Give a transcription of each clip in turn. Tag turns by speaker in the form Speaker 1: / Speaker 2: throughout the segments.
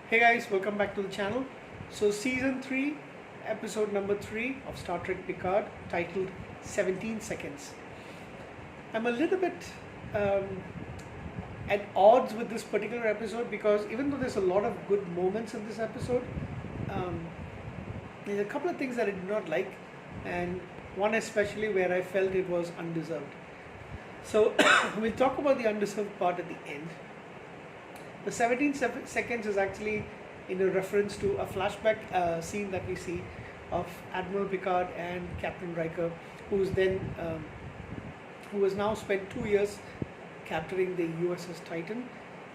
Speaker 1: Hey guys, welcome back to the channel. So season 3, episode number 3 of Star Trek Picard, titled 17 Seconds. I'm a little bit at odds with this particular episode because even though there's a lot of good moments in this episode, um, there's a couple of things that I did not like, and one especially where I felt it was undeserved. So we'll talk about the undeserved part at the end. The 17 seconds is actually in a reference to a flashback scene that we see of Admiral Picard and Captain Riker, who has now spent 2 years capturing the USS Titan,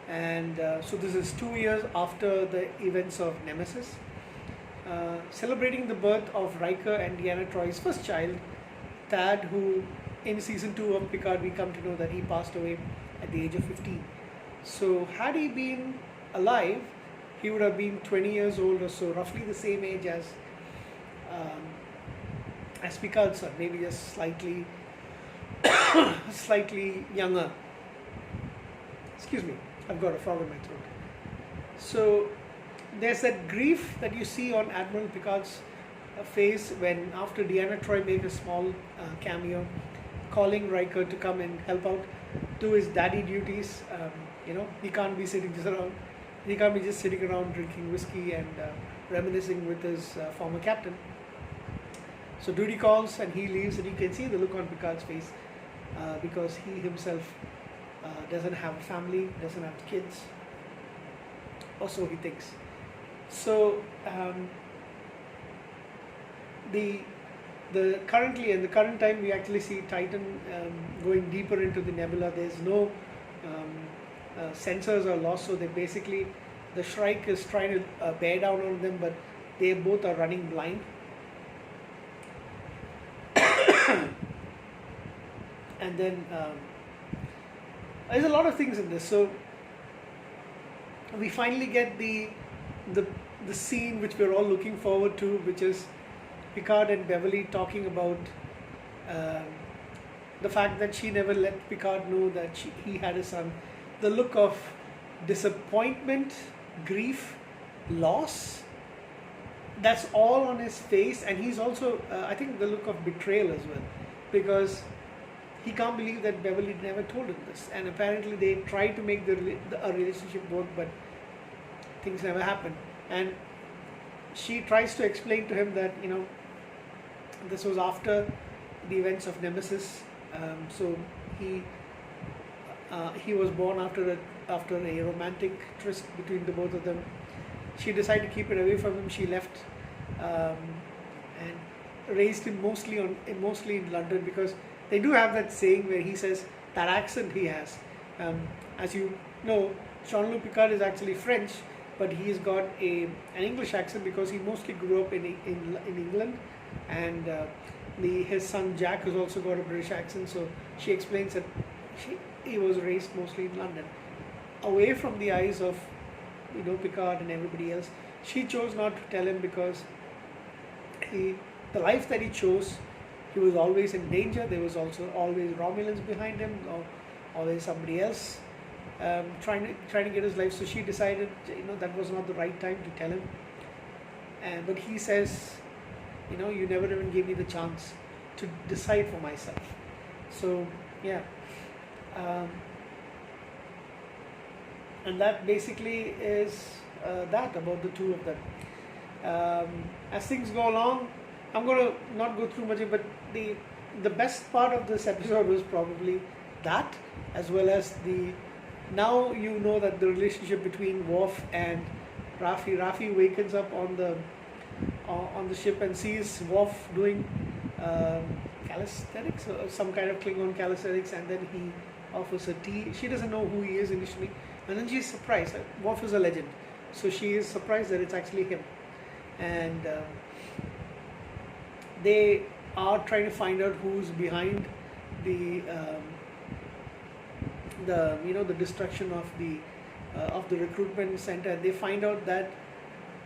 Speaker 1: and so this is 2 years after the events of Nemesis, celebrating the birth of Riker and Deanna Troy's first child, Thad, who in season 2 of Picard we come to know that he passed away at the age of 15. So had he been alive, he would have been 20 years old or so, roughly the same age as Picard's son, maybe just slightly slightly younger. Excuse me, I've got a frog in my throat. So there's that grief that you see on Admiral Picard's face when, after Deanna Troy made a small cameo, calling Riker to come and help out, do his daddy duties. He can't be just sitting around drinking whiskey and reminiscing with his former captain. So duty calls and he leaves, and you can see the look on Picard's face because he himself doesn't have a family, doesn't have kids, or so he thinks. So the current time we actually see Titan going deeper into the nebula. There's no sensors are lost, so the Shrike is trying to bear down on them, but they both are running blind. And then there's a lot of things in this. So we finally get the scene which we're all looking forward to, which is Picard and Beverly talking about the fact that she never let Picard know that he had a son. The look of disappointment, grief, loss, that's all on his face. And he's also, I think, the look of betrayal as well, because he can't believe that Beverly never told him this. And apparently they tried to make a relationship work, but things never happened. And she tries to explain to him that, this was after the events of Nemesis. So he was born after a romantic tryst between the both of them. She decided to keep it away from him. She left and raised him mostly in London, because they do have that saying where he says that accent he has. As you know, Jean-Luc Picard is actually French, but he's got an English accent because he mostly grew up in England, and his son Jack has also got a British accent. So she explains that he was raised mostly in London, away from the eyes of Picard and everybody else. She chose not to tell him because the life that he chose, he was always in danger. There was also always Romulans behind him, or always somebody else trying to get his life. So she decided that was not the right time to tell him. But he says, you never even gave me the chance to decide for myself. So yeah. And that basically is that about the two of them. As things go along, I'm going to not go through much, but the best part of this episode was probably that, as well as now you know that the relationship between Worf and Raffi wakens up on the ship and sees Worf doing calisthenics, or some kind of Klingon calisthenics, and then he offers her tea. She doesn't know who he is initially, and then she's surprised. Worf is a legend, so she is surprised that it's actually him. And they are trying to find out who's behind the destruction of the recruitment center. They find out that,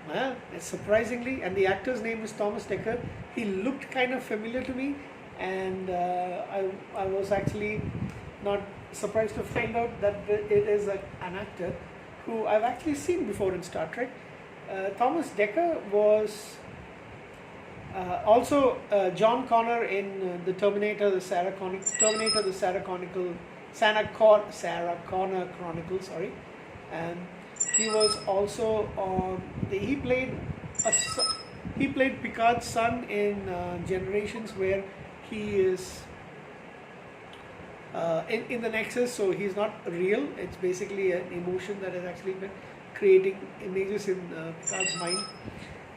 Speaker 1: well, surprisingly, and the actor's name is Thomas Dekker. He looked kind of familiar to me, and I was actually not surprised to find out that it is an actor who I've actually seen before in Star Trek. Thomas Dekker was also John Connor in the Terminator, the Sarah Connor Chronicles. Sorry, and he was also on. He played Picard's son in Generations, where he is in the Nexus. So he's not real. It's basically an emotion that has actually been creating images in Picard's mind.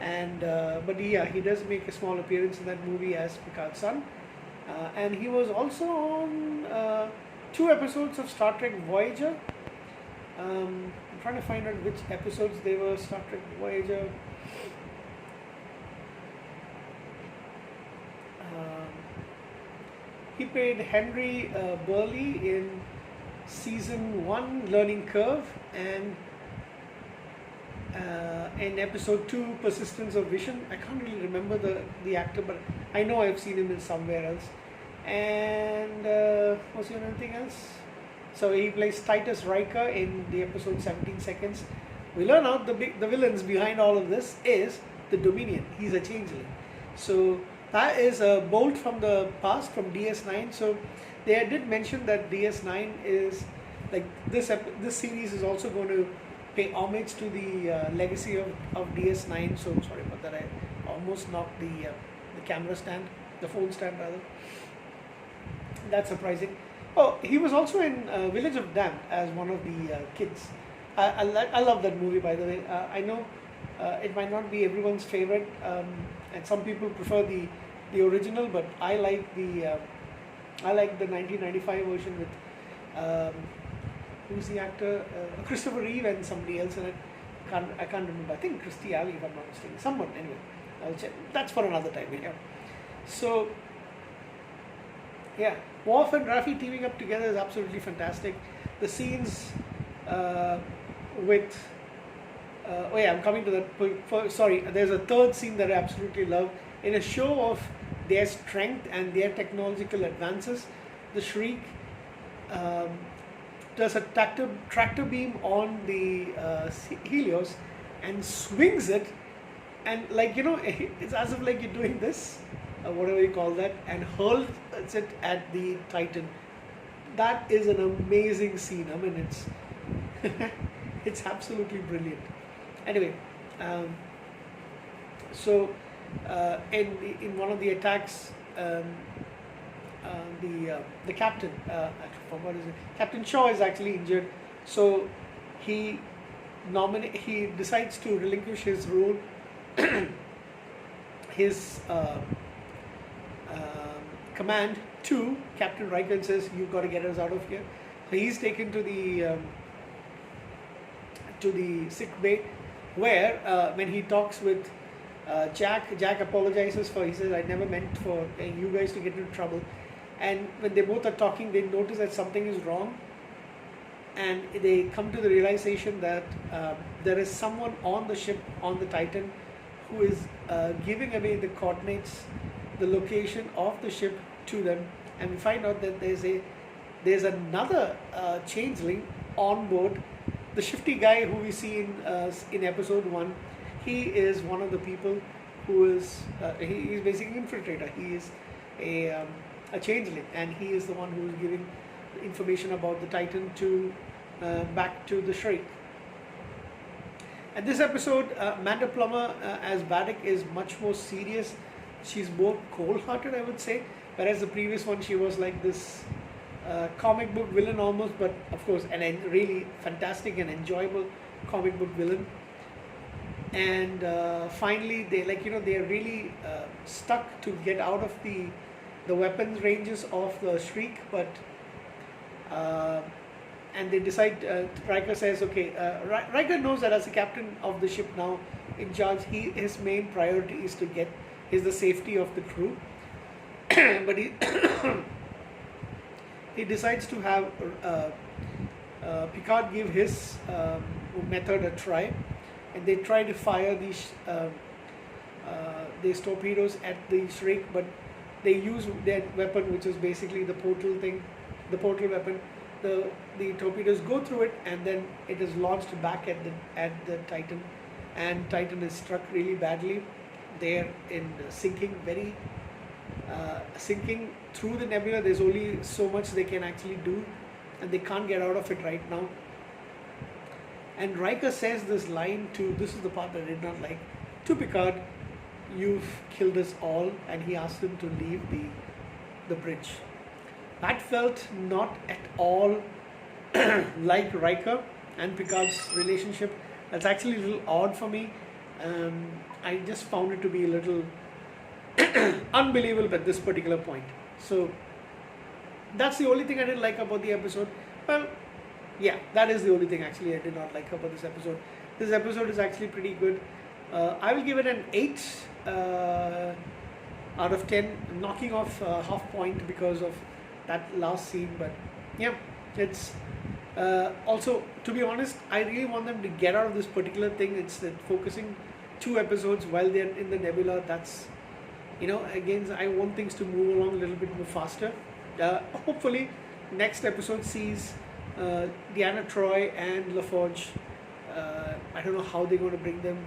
Speaker 1: And but yeah, he does make a small appearance in that movie as Picard's son. And he was also on 2 episodes of Star Trek Voyager. I'm trying to find out which episodes they were. Star Trek Voyager. He played Henry Burley in season 1, Learning Curve, and in episode 2, Persistence of Vision. I can't really remember the actor, but I know I've seen him in somewhere else. And was there anything else? So he plays Titus Riker in the episode 17 Seconds. We learn out the villains behind all of this is the Dominion. He's a changeling. So that is a bolt from the past, from DS9. So they did mention that DS9 is like this series is also going to pay homage to the legacy of DS9. So sorry about that. I almost knocked the camera stand, the phone stand rather. That's surprising. Oh, he was also in Village of Damned as one of the kids. I love that movie, by the way. I know it might not be everyone's favorite, and some people prefer the original, but I like the 1995 version with who's the actor? Christopher Reeve and somebody else in it. I can't remember. I think Christy Alley, if I'm not mistaken. Someone, anyway. I'll check. That's for another time. Yeah. So, yeah, Worf and Raffi teaming up together is absolutely fantastic. The scenes with I'm coming to that. Sorry, there's a third scene that I absolutely love. In a show of their strength and their technological advances, the Shriek does a tractor beam on the Helios and swings it, and it's as if like you're doing this, whatever you call that, and hurls it at the Titan. That is an amazing scene. I mean, it's absolutely brilliant. Anyway, so in one of the attacks, the captain, what is it? Captain Shaw is actually injured, so he decides to relinquish his role, his command to Captain Riker, and says, "You've got to get us out of here." So he's taken to the sick bay, where when he talks with Jack apologizes he says, "I never meant for you guys to get into trouble." And when they both are talking, they notice that something is wrong, and they come to the realization that there is someone on the ship, on the Titan, who is giving away the coordinates, the location of the ship to them. And we find out that there's another changeling on board. The shifty guy who we see in episode 1, he is one of the people who is he is basically an infiltrator. He is a changeling, and he is the one who is giving information about the Titan to back to the Shriek. And this episode, Amanda Plummer as Baddock is much more serious. She's more cold-hearted, I would say, whereas the previous one she was like this comic book villain almost, but of course a really fantastic and enjoyable comic book villain. And finally they're really stuck to get out of the weapons ranges of the Shriek, but and they decide, Riker says, okay, Riker knows that as the captain of the ship now in charge, his main priority is the safety of the crew. But he decides to have Picard give his method a try, and they try to fire these torpedoes at the Shriek, but they use their weapon, which is basically the portal weapon, the torpedoes go through it, and then it is launched back at the Titan, and Titan is struck really badly. They're in sinking sinking through the nebula. There's only so much they can actually do, and they can't get out of it right now. And Riker says this line this is the part that I did not like, to Picard, "You've killed us all," and he asked him to leave the bridge. That felt not at all like Riker and Picard's relationship. That's actually a little odd for me. I just found it to be a little unbelievable at this particular point. So that's the only thing I didn't like about the episode. Well, yeah, that is the only thing actually I did not like about this episode. This episode is actually pretty good. I will give it an 8 out of 10, knocking off half point because of that last scene. But yeah, it's also, to be honest, I really want them to get out of this particular thing. It's that focusing 2 episodes while they're in the nebula. That's, again, I want things to move along a little bit more faster. Hopefully next episode sees Deanna Troi and LaForge. I don't know how they're going to bring them.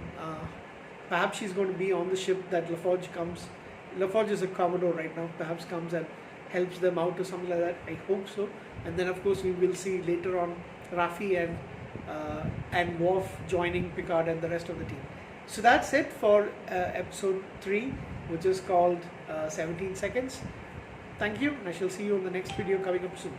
Speaker 1: Perhaps she's going to be on the ship that LaForge comes. LaForge is a Commodore right now. Perhaps comes and helps them out or something like that. I hope so. And then of course we will see later on Raffi and Worf joining Picard and the rest of the team. So that's it for episode 3, which is called 17 Seconds. Thank you, and I shall see you in the next video coming up soon.